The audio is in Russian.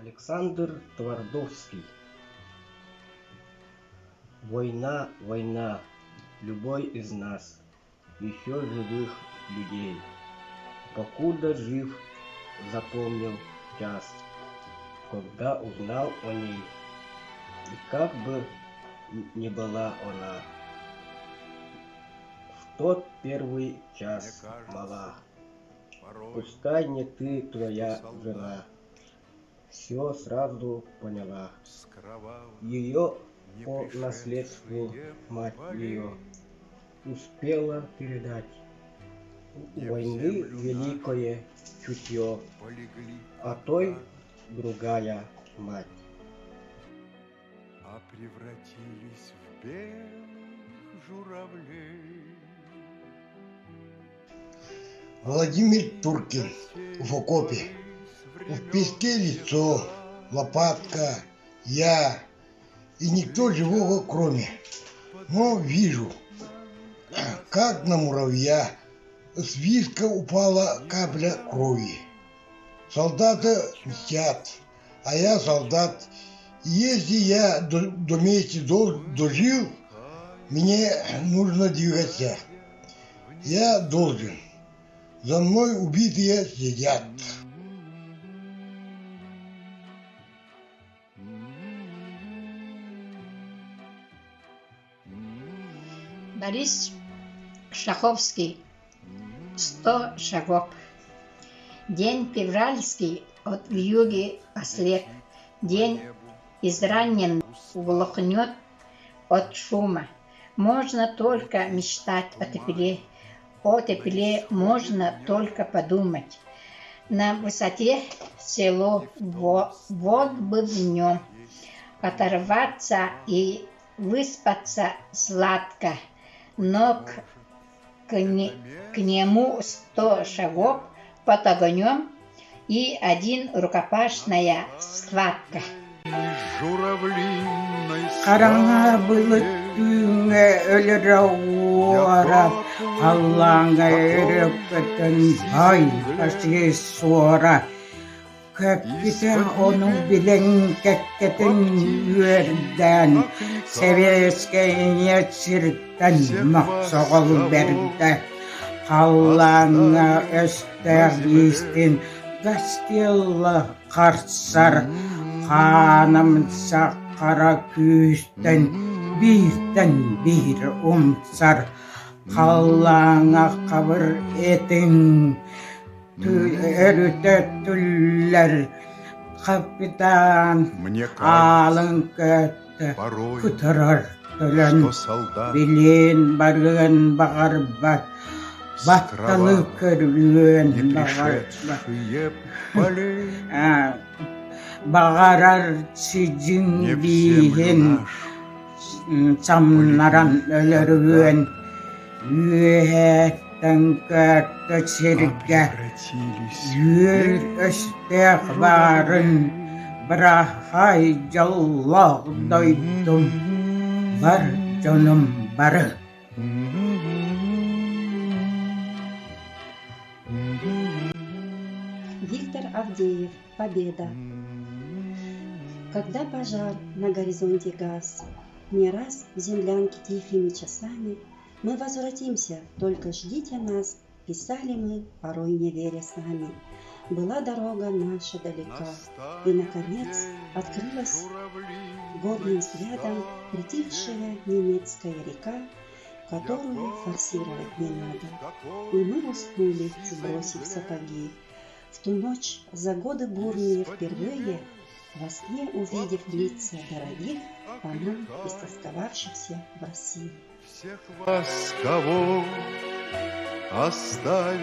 Александр Твардовский. Война, война, любой из нас, еще живых людей, покуда жив, запомнил час, когда узнал о ней, и как бы ни была она, в тот первый час мала. Пускай не ты, твоя жена, все сразу поняла. Ее по наследству мать ее успела передать. У войны великое чутье, а той другая мать. А превратились в белых журавлей. Владимир Туркин в окопе. В песке лицо, лопатка, я и никто живого кроме. Но вижу, как на муравья с виска упала капля крови. Солдаты мстят, а я солдат. И если я до мести дожил, мне нужно двигаться. Я должен. За мной убитые сидят. Борис Шаховский. 100 шагов. День февральский от вьюги ослеп. День изранен глохнет от шума. Можно только мечтать о тепле. О тепле можно только подумать. На высоте село, вот бы в нем оторваться и выспаться сладко. Но к нему 100 шагов под огнем и один рукопашная схватка. Караңа bulutüne ölür oğara, Allah'ına erepeten hay taşı sonra. Köpküten onun bilen kekketen yerden, seveskeye çirten maksoğul berde. Allah'ına österlistin, gastilla kartsar, Hanımsa kara küsten birden bir umsar. Kallana kabır etin örütetüller. Kapitan alın kötü kütürür tülen. Bilin barın bağır bak. Battalı körülüğün bağır bak. Bağırar sizin bihin samnaran ölürün yühetten kötü çirge yür östek varın bırahay callah doydum var canım barı. Виктор Авдеев. Победа. Когда пожар на горизонте гас, не раз в землянке тихими часами, мы возвратимся, только ждите нас, писали мы, порой не веря сами. Была дорога наша далека, и, наконец, открылась горным взглядом притихшая немецкая река, которую форсировать не надо. И мы уснули, сбросив сапоги. В ту ночь, за годы бурные впервые, во сне увидев лица дорогих, по нам истосковавшихся в России. Всех вас, кого оставил